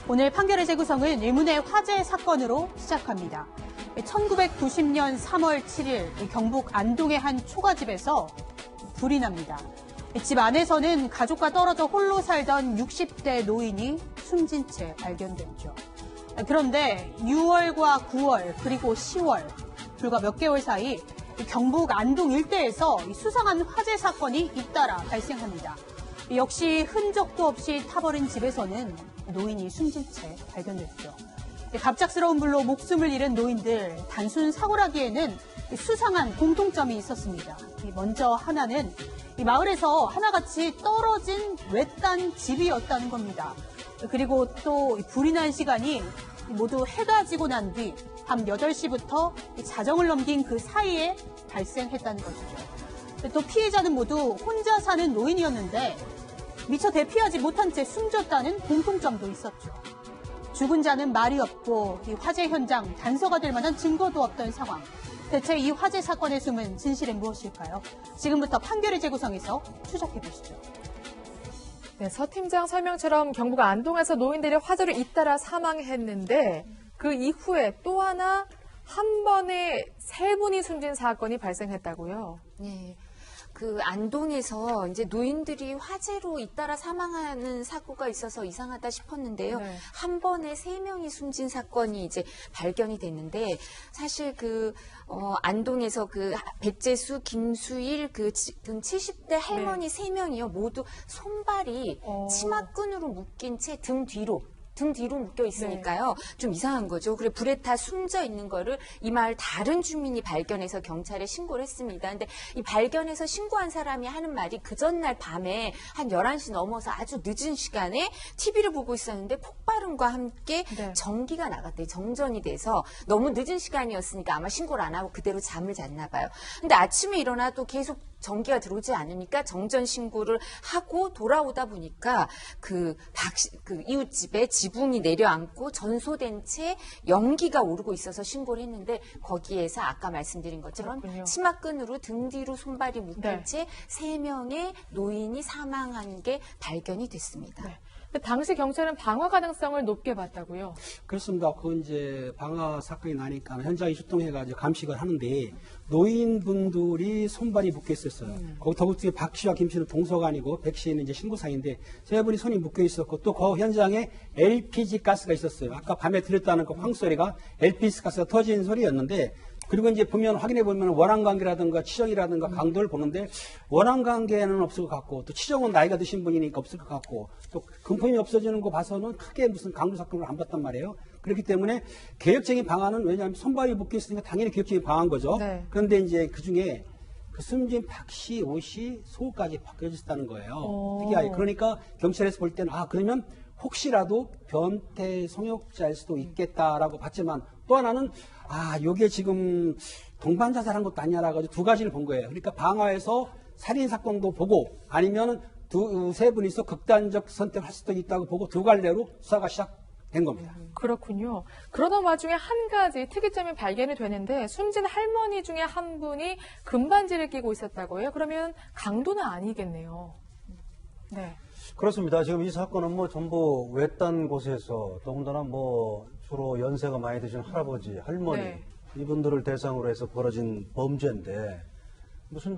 오늘 판결의 재구성은 의문의 화재 사건으로 시작합니다. 1990년 3월 7일 경북 안동의 한 초가집에서 불이 납니다. 집 안에서는 가족과 떨어져 홀로 살던 60대 노인이 숨진 채 발견됐죠. 그런데 6월과 9월 그리고 10월 불과 몇 개월 사이 경북 안동 일대에서 수상한 화재 사건이 잇따라 발생합니다. 역시 흔적도 없이 타버린 집에서는 노인이 숨진 채 발견됐죠. 갑작스러운 불로 목숨을 잃은 노인들, 단순 사고라기에는 수상한 공통점이 있었습니다. 먼저 하나는 이 마을에서 하나같이 떨어진 외딴 집이었다는 겁니다. 그리고 또 불이 난 시간이 모두 해가 지고 난 뒤 밤 8시부터 자정을 넘긴 그 사이에 발생했다는 것이죠. 또 피해자는 모두 혼자 사는 노인이었는데 미처 대피하지 못한 채 숨졌다는 공통점도 있었죠. 죽은 자는 말이 없고 이 화재 현장 단서가 될 만한 증거도 없던 상황. 대체 이 화재 사건의 숨은 진실은 무엇일까요? 지금부터 판결의 재구성에서 추적해 보시죠. 네, 서 팀장 설명처럼 경북 안동에서 노인들이 화재로 잇따라 사망했는데 그 이후에 또 하나 한 번에 3분이 숨진 사건이 발생했다고요? 네. 그 안동에서 이제 노인들이 화재로 잇따라 사망하는 사고가 있어서 이상하다 싶었는데요. 네. 한 번에 3명이 숨진 사건이 이제 발견이 됐는데 사실 안동에서 그 백재수, 김수일 등 70대 할머니 3명이요. 모두 손발이 치마끈으로 묶인 채 등 뒤로 묶여 있으니까요. 좀 이상한 거죠. 그래 불에 타 숨져 있는 거를 이 마을 다른 주민이 발견해서 경찰에 신고를 했습니다. 근데 이 발견해서 신고한 사람이 하는 말이 그 전날 밤에 한 11시 넘어서 아주 늦은 시간에 TV를 보고 있었는데 폭발음과 함께 전기가 나갔대요. 정전이 돼서 너무 늦은 시간이었으니까 아마 신고를 안 하고 그대로 잠을 잤나 봐요. 근데 아침에 일어나도 계속 전기가 들어오지 않으니까 정전 신고를 하고 돌아오다 보니까 그 이웃집에 지붕이 내려앉고 전소된 채 연기가 오르고 있어서 신고를 했는데 거기에서 아까 말씀드린 것처럼 치마끈으로 등 뒤로 손발이 묶인 채 3명의 노인이 사망한 게 발견이 됐습니다. 네. 당시 경찰은 방화 가능성을 높게 봤다고요? 그렇습니다. 그 이제 방화 사건이 나니까 현장에 출동해가지고 감식을 하는데 노인분들이 손발이 묶여 있었어요. 거기 더욱이 박 씨와 김 씨는 동서가 아니고 백 씨는 이제 신고사인데 3분이 손이 묶여 있었고 또 그 현장에 LPG 가스가 있었어요. 아까 밤에 들렸다는 그 황소리가 LPG 가스가 터진 소리였는데 그리고 이제 보면 확인해 보면 원한 관계라든가 치정이라든가 강도를 보는데 원한 관계는 없을 것 같고 또 치정은 나이가 드신 분이니까 없을 것 같고 또 금품이 없어지는 거 봐서는 크게 무슨 강도 사건을 안 봤단 말이에요. 그렇기 때문에 개혁적인 방안은 왜냐하면 손발이 묶여 있으니까 당연히 개혁적인 방안 거죠. 네. 그런데 이제 그 중에 그 숨진 박 씨 옷이 속까지 바뀌어졌다는 거예요. 특이하게. 그러니까 경찰에서 볼 때는 그러면 혹시라도 변태 성욕자일 수도 있겠다라고 봤지만 또 하나는 요게 지금 동반 자살한 것도 아니야라고 2가지를 본 거예요. 그러니까 방화에서 살인 사건도 보고 아니면 2-3분이서 극단적 선택을 할 수도 있다고 보고 2갈래로 수사가 시작된 겁니다. 그렇군요. 그러던 와중에 한 가지 특이점이 발견이 되는데 숨진 할머니 중에 한 분이 금반지를 끼고 있었다고 해요. 그러면 강도는 아니겠네요. 네. 그렇습니다. 지금 이 사건은 전부 외딴 곳에서 더군다나 주로 연세가 많이 드신 할아버지, 할머니 이분들을 대상으로 해서 벌어진 범죄인데 무슨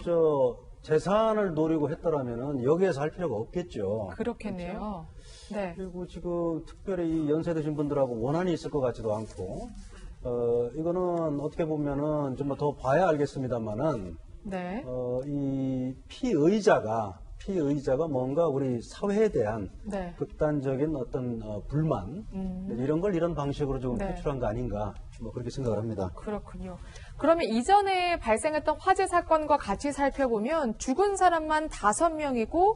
재산을 노리고 했더라면은 여기에서 할 필요가 없겠죠. 그렇겠네요. 그렇죠? 네. 그리고 지금 특별히 이 연세 드신 분들하고 원한이 있을 것 같지도 않고 이거는 어떻게 보면은 좀 더 봐야 알겠습니다만은 이 피의자가 뭔가 우리 사회에 대한 극단적인 어떤 불만 이런 걸 이런 방식으로 좀 표출한 거 아닌가 그렇게 생각을 합니다. 그렇군요. 그러면 이전에 발생했던 화재 사건과 같이 살펴보면 죽은 사람만 5명이고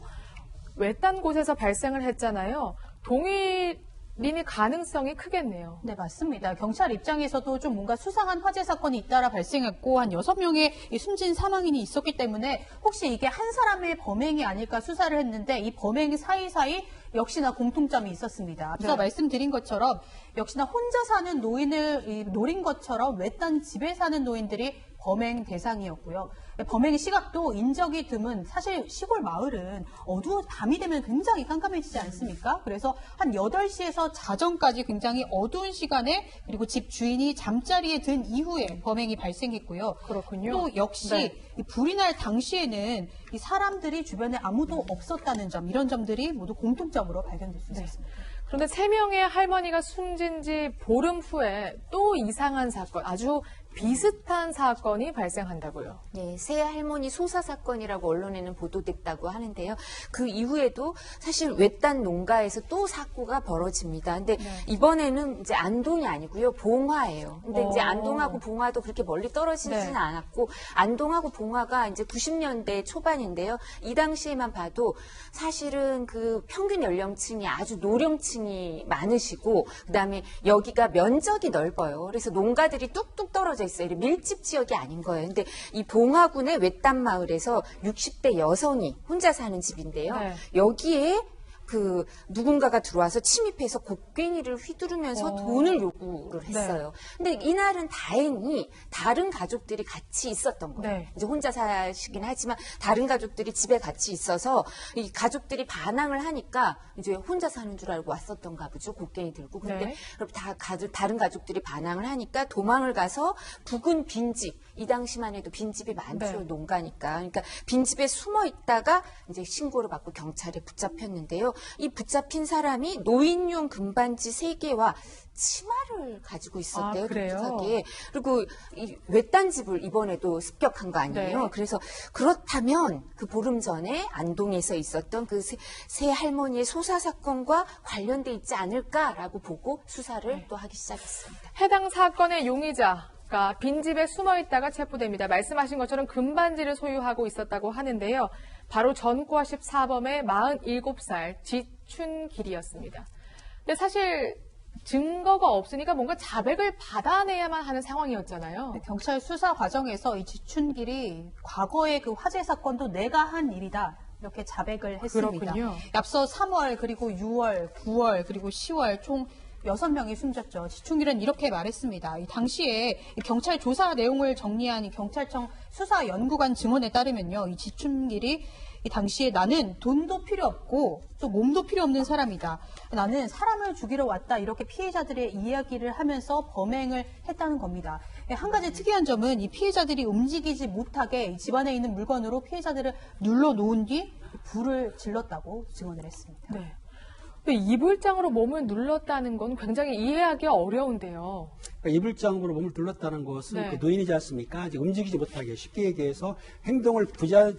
외딴 곳에서 발생을 했잖아요. 동일인이 가능성이 크겠네요. 네, 맞습니다. 경찰 입장에서도 좀 뭔가 수상한 화재 사건이 잇따라 발생했고 한 6명의 숨진 사망인이 있었기 때문에 혹시 이게 한 사람의 범행이 아닐까 수사를 했는데 이 범행 사이사이 역시나 공통점이 있었습니다. 앞서 말씀드린 것처럼 역시나 혼자 사는 노인을 노린 것처럼 외딴 집에 사는 노인들이 범행 대상이었고요. 범행 시각도 인적이 드문 사실 시골 마을은 어두운 밤이 되면 굉장히 깜깜해지지 않습니까? 그래서 한 8시에서 자정까지 굉장히 어두운 시간에 그리고 집 주인이 잠자리에 든 이후에 범행이 발생했고요. 그렇군요. 또 역시 네. 이 불이 날 당시에는 이 사람들이 주변에 아무도 없었다는 점, 이런 점들이 모두 공통점으로 발견될 수 있었습니다. 그런데 3명의 할머니가 숨진 지 보름 후에 또 이상한 사건, 아주 비슷한 사건이 발생한다고요. 네, 새 할머니 소사 사건이라고 언론에는 보도됐다고 하는데요. 그 이후에도 사실 외딴 농가에서 또 사고가 벌어집니다. 근데 이번에는 이제 안동이 아니고요, 봉화예요. 근데 이제 안동하고 봉화도 그렇게 멀리 떨어지지는 않았고, 안동하고 봉화가 이제 90년대 초반인데요. 이 당시에만 봐도 사실은 그 평균 연령층이 아주 노령층이 많으시고, 그다음에 여기가 면적이 넓어요. 그래서 농가들이 뚝뚝 떨어져 있어요. 밀집 지역이 아닌 거예요. 근데 이 봉화군의 외딴 마을에서 60대 여성이 혼자 사는 집인데요. 네. 여기에 그 누군가가 들어와서 침입해서 곡괭이를 휘두르면서 돈을 요구를 했어요. 근데 이날은 다행히 다른 가족들이 같이 있었던 거예요. 네. 이제 혼자 사시긴 하지만 다른 가족들이 집에 같이 있어서 이 가족들이 반항을 하니까 이제 혼자 사는 줄 알고 왔었던가 보죠. 곡괭이 들고. 근데 네. 다른 가족들이 반항을 하니까 도망을 가서 부근 빈집, 이 당시만 해도 빈집이 많죠. 네. 농가니까. 그러니까 빈집에 숨어 있다가 이제 신고를 받고 경찰에 붙잡혔는데요. 이 붙잡힌 사람이 노인용 금반지 3개와 치마를 가지고 있었대요. 아, 그래요? 독특하게. 그리고 이 외딴 집을 이번에도 습격한 거 아니에요. 네. 그래서 그렇다면 그 보름 전에 안동에서 있었던 그 새 할머니의 소사 사건과 관련돼 있지 않을까라고 보고 수사를 또 하기 시작했습니다. 해당 사건의 용의자가 빈집에 숨어 있다가 체포됩니다. 말씀하신 것처럼 금반지를 소유하고 있었다고 하는데요. 바로 전과 14범의 47살 지춘길이었습니다. 근데 사실 증거가 없으니까 뭔가 자백을 받아내야만 하는 상황이었잖아요. 경찰 수사 과정에서 이 지춘길이 과거의 그 화재 사건도 내가 한 일이다, 이렇게 자백을 했습니다. 그렇군요. 앞서 3월, 그리고 6월, 9월, 그리고 10월 총 6명이 숨졌죠. 지춘길은 이렇게 말했습니다. 이 당시에 이 경찰 조사 내용을 정리한 이 경찰청 수사연구관 증언에 따르면요, 이 지춘길이 이 당시에 나는 돈도 필요 없고 또 몸도 필요 없는 사람이다. 나는 사람을 죽이러 왔다. 이렇게 피해자들의 이야기를 하면서 범행을 했다는 겁니다. 한 가지 특이한 점은 이 피해자들이 움직이지 못하게 집안에 있는 물건으로 피해자들을 눌러놓은 뒤 불을 질렀다고 증언을 했습니다. 네. 근데 이불장으로 몸을 눌렀다는 건 굉장히 이해하기 어려운데요. 그러니까 이불장으로 몸을 눌렀다는 것은 네. 그 노인이지 않습니까? 이제 움직이지 못하게, 쉽게 얘기해서 행동을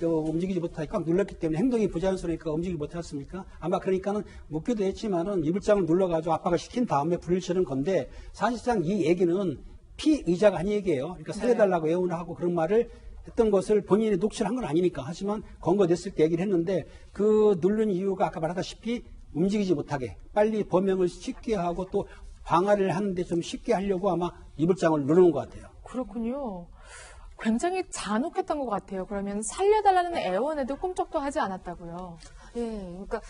움직이지 못하게 꽉 눌렀기 때문에 행동이 부자연스러우니까 움직이지 못하지 않습니까? 아마 그러니까는 묻기도 했지만은 이불장을 눌러가지고 압박을 시킨 다음에 불을 지른 건데, 사실상 이 얘기는 피의자가 한 얘기예요. 그러니까 살려달라고 애원을 하고 그런 말을 했던 것을 본인이 녹취를 한 건 아니니까. 하지만 검거됐을 때 얘기를 했는데, 그 누른 이유가 아까 말하다시피 움직이지 못하게 빨리 범행을 쉽게 하고 또 방어를 하는데 좀 쉽게 하려고 아마 이불장을 누르는 것 같아요. 그렇군요. 굉장히 잔혹했던 것 같아요. 그러면 살려달라는 애원에도 꿈쩍도 하지 않았다고요. 예, 그러니까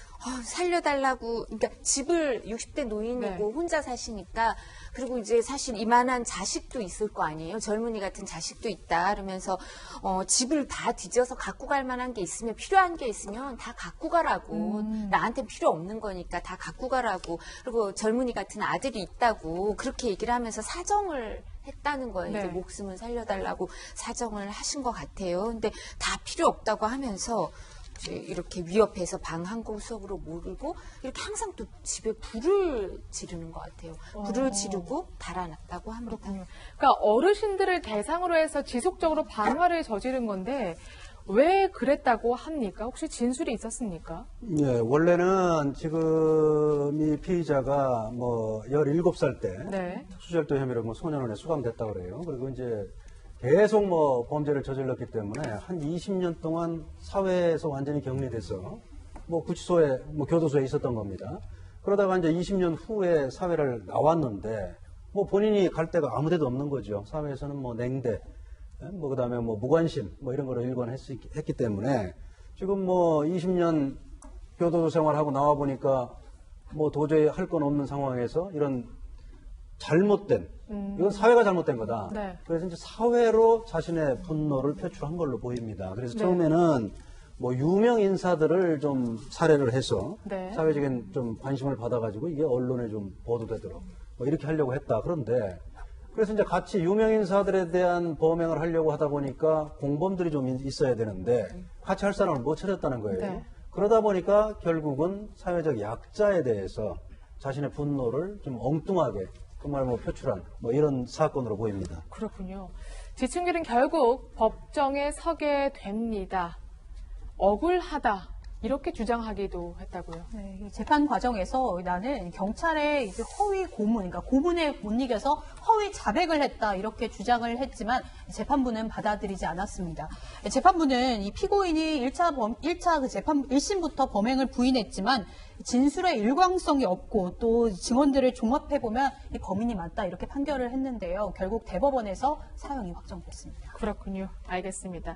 살려달라고, 그러니까 집을 60대 노인이고 네. 혼자 사시니까, 그리고 이제 사실 이만한 자식도 있을 거 아니에요. 젊은이 같은 자식도 있다. 그러면서 집을 다 뒤져서 갖고 갈 만한 게 있으면, 필요한 게 있으면 다 갖고 가라고. 나한테 필요 없는 거니까 다 갖고 가라고. 그리고 젊은이 같은 아들이 있다고 그렇게 얘기를 하면서 사정을 했다는 거예요. 네. 이제 목숨을 살려달라고 사정을 하신 것 같아요. 근데 다 필요 없다고 하면서 이렇게 위협해서 방 한 구석으로 몰고 이렇게 항상 또 집에 불을 지르는 것 같아요. 불을 지르고 달아났다고 합니다. 그러니까 어르신들을 대상으로 해서 지속적으로 방화를 저지른 건데 왜 그랬다고 합니까? 혹시 진술이 있었습니까? 예, 원래는 지금 이 피의자가 뭐 17살 때 네. 특수절도 혐의로 뭐 소년원에 수감됐다고 그래요. 그리고 이제 계속 뭐 범죄를 저질렀기 때문에 한 20년 동안 사회에서 완전히 격리돼서 뭐 구치소에 뭐 교도소에 있었던 겁니다. 그러다가 이제 20년 후에 사회를 나왔는데 뭐 본인이 갈 데가 아무 데도 없는 거죠. 사회에서는 뭐 냉대, 뭐 그다음에 뭐 무관심 뭐 이런 거로 일관했기 때문에 지금 뭐 20년 교도소 생활하고 나와 보니까 뭐 도저히 할 건 없는 상황에서 이런 잘못된, 이건 사회가 잘못된 거다. 네. 그래서 이제 사회로 자신의 분노를 표출한 걸로 보입니다. 그래서 네. 처음에는 뭐 유명 인사들을 좀 사례를 해서 네. 사회적인 좀 관심을 받아가지고 이게 언론에 좀 보도되도록 뭐 이렇게 하려고 했다. 그런데 그래서 이제 같이 유명 인사들에 대한 범행을 하려고 하다 보니까 공범들이 좀 있어야 되는데 같이 할 사람을 못 찾았다는 거예요. 네. 그러다 보니까 결국은 사회적 약자에 대해서 자신의 분노를 좀 엉뚱하게 정말 뭐 표출한 뭐 이런 사건으로 보입니다. 그렇군요. 지층들은 결국 법정에 서게 됩니다. 억울하다. 이렇게 주장하기도 했다고요. 네, 이 재판 과정에서 나는 경찰의 이제 허위 고문, 그러니까 고문에 못 이겨서 허위 자백을 했다 이렇게 주장을 했지만 재판부는 받아들이지 않았습니다. 재판부는 이 피고인이 1차 그 재판 1심부터 범행을 부인했지만 진술의 일관성이 없고 또 증언들을 종합해 보면 이 범인이 맞다 이렇게 판결을 했는데요. 결국 대법원에서 사형이 확정됐습니다. 그렇군요. 알겠습니다.